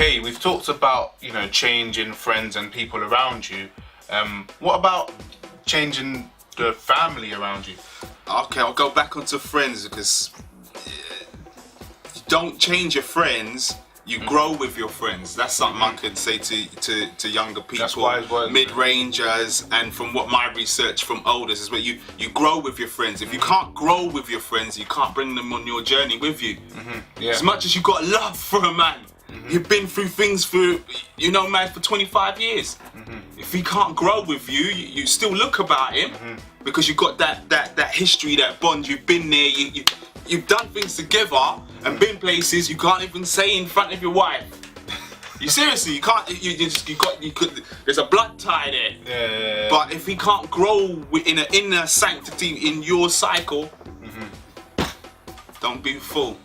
Okay, we've talked about, you know, changing friends and people around you. What about changing the family around you? Okay, I'll go back onto friends because you don't change your friends. You grow with your friends. That's something I could say to younger people, That's wise words, mid-rangers, and from what my research from elders is where you grow with your friends. If you can't grow with your friends, you can't bring them on your journey with you. Yeah. As much as you got love for a man, you've been through things for, you know, man, for 25 years. If he can't grow with you, you still look about him because you've got that history, that bond. You've been there. You've done things together and been places you can't even say in front of your wife. You seriously, you can't. You could. There's a blood tie there. Yeah. But if he can't grow in an inner sanctity in your cycle, don't be a fool.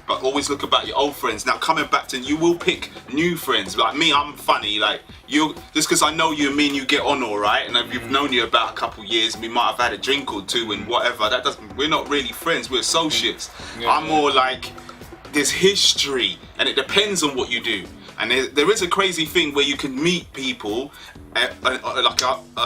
But always look about your old friends. Now coming back to, you will pick new friends. Like me, I'm funny. Like you, just because I know you and me and you get on all right, and we've known you about a couple years, we might have had a drink or two and whatever. That doesn't. We're not really friends. We're associates. I'm more like there's history, and it depends on what you do. And there is a crazy thing where you can meet people,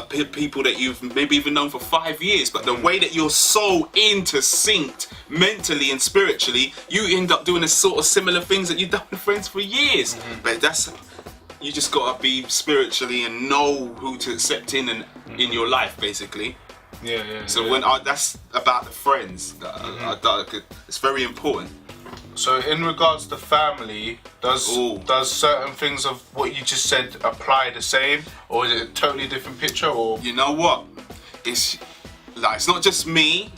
people that you've maybe even known for 5 years, but the way that you're so intersynced mentally and spiritually, you end up doing the sort of similar things that you've done with friends for years. But you just gotta be spiritually and know who to accept in your life, basically. So when that's about the friends, it's very important. So in regards to family, does certain things of what you just said apply the same, or is it a totally different picture? Or you know what? It's not just me.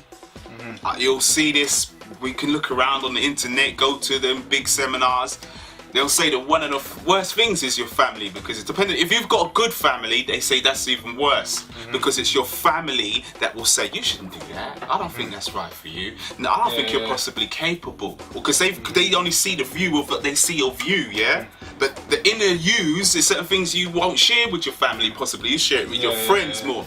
You'll see this. We can look around on the internet, go to them big seminars. They'll say that one of the worst things is your family, because it's dependent. If you've got a good family, they say that's even worse, because it's your family that will say you shouldn't do that. I don't think that's right for you. No, I don't think you're possibly capable, because they only see the view of what they see of you, But the inner yous is certain things you won't share with your family. Possibly you share it with your friends more,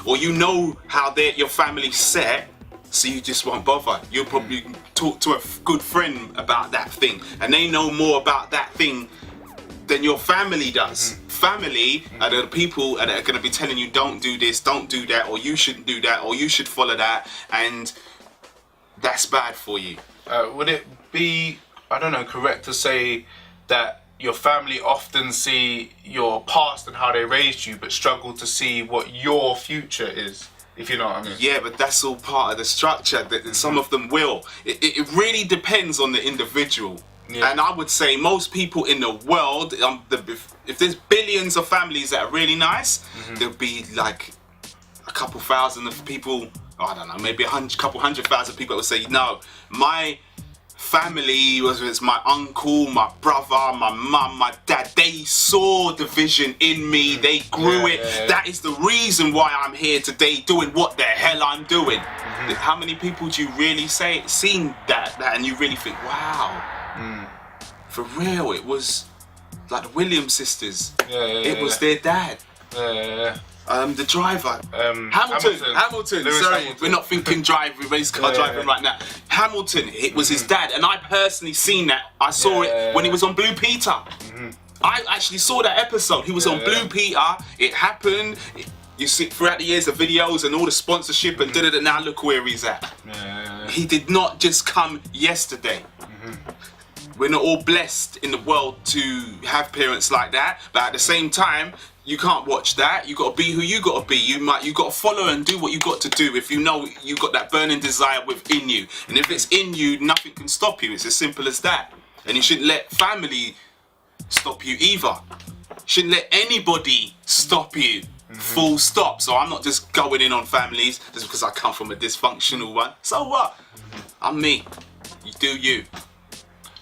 or you know how your family's set. So you just won't bother. You'll probably talk to a good friend about that thing, and they know more about that thing than your family does. Family are the people that are going to be telling you don't do this, don't do that, or you shouldn't do that, or you should follow that, and that's bad for you. Would it be, I don't know, correct to say that your family often see your past and how they raised you, but struggle to see what your future is? If you know what I mean. Yeah, but that's all part of the structure. That some of them will. It really depends on the individual. And I would say most people in the world, if there's billions of families that are really nice, there'll be like a couple thousand of people, I don't know, maybe couple 100,000 people that would say, no, my family, whether it's my uncle, my brother, my mum, my dad, they saw the vision in me, they grew it. That is the reason why I'm here today doing what the hell I'm doing. How many people do you really seen that and you really think, wow, for real, it was like the Williams sisters. It was their dad. The driver, Hamilton. Sorry, Hamilton. We're not thinking race car driving right now. Hamilton, it was his dad, and I personally seen that. I saw it when he was on Blue Peter. I actually saw that episode. He was on Blue Peter. It happened. You see throughout the years the videos and all the sponsorship and now look where he's at. He did not just come yesterday. We're not all blessed in the world to have parents like that, but at the same time, you can't watch that. You got to be who you got to be. You got to follow and do what you got to do. If you know you got that burning desire within you, and if it's in you, nothing can stop you. It's as simple as that. And you shouldn't let family stop you either. You shouldn't let anybody stop you. Full stop. So I'm not just going in on families just because I come from a dysfunctional one. So what? I'm me. You do you.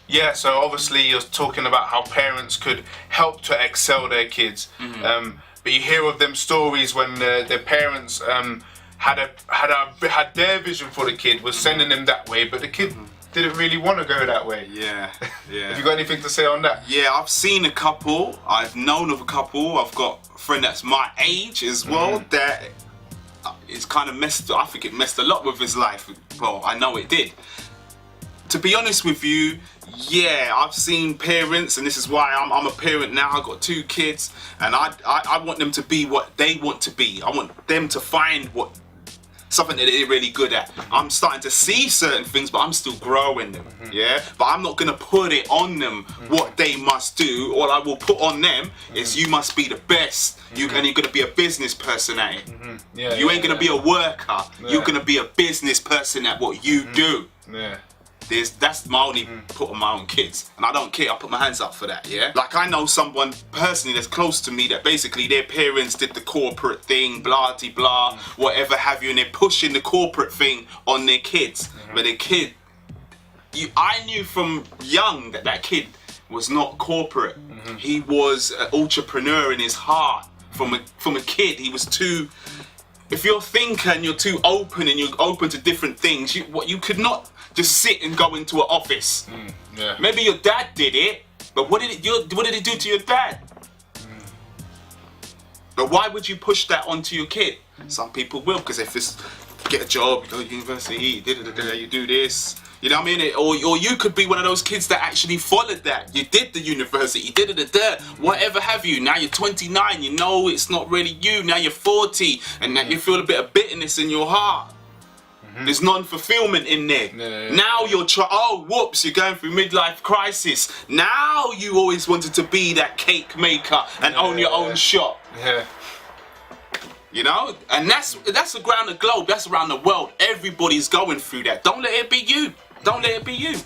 Yeah, so obviously you're talking about how parents could help to excel their kids, but you hear of them stories when their parents had their vision for the kid, was sending them that way, but the kid didn't really want to go that way. Have you got anything to say on that? Yeah, I've seen a couple. I've known of a couple. I've got a friend that's my age as well that it's kind of messed. I think it messed a lot with his life. Well, I know it did. To be honest with you, Yeah, I've seen parents, and this is why I'm a parent now. I've got 2 kids, and I want them to be what they want to be. I want them to find something that they're really good at. I'm starting to see certain things, but I'm still growing them. Yeah, but I'm not gonna put it on them what they must do. All I will put on them is you must be the best. And you're gonna be a business person at it. Yeah, you ain't gonna be a worker. You're gonna be a business person at what you do. Yeah. That's my only put on my own kids, and I don't care. I put my hands up for that. Yeah, like I know someone personally that's close to me that basically their parents did the corporate thing, blah de blah, whatever have you, and they're pushing the corporate thing on their kids. But their kid, I knew from young that kid was not corporate. He was an entrepreneur in his heart. From a kid, he was too. If you're a thinker and you're too open and you're open to different things, you could not just sit and go into an office. Yeah. Maybe your dad did it, but what did it do to your dad? But why would you push that onto your kid? Some people will, because if it's get a job, you go to university, you do this. You know what I mean? Or you could be one of those kids that actually followed that. You did the university, whatever have you. Now you're 29, you know it's not really you. Now you're 40, and now you feel a bit of bitterness in your heart. There's non-fulfillment in there. Yeah. Now you're oh, whoops, you're going through midlife crisis. Now you always wanted to be that cake maker and own your own shop. Yeah. You know? And that's around the globe, that's around the world. Everybody's going through that. Don't let it be you. Don't let it be you.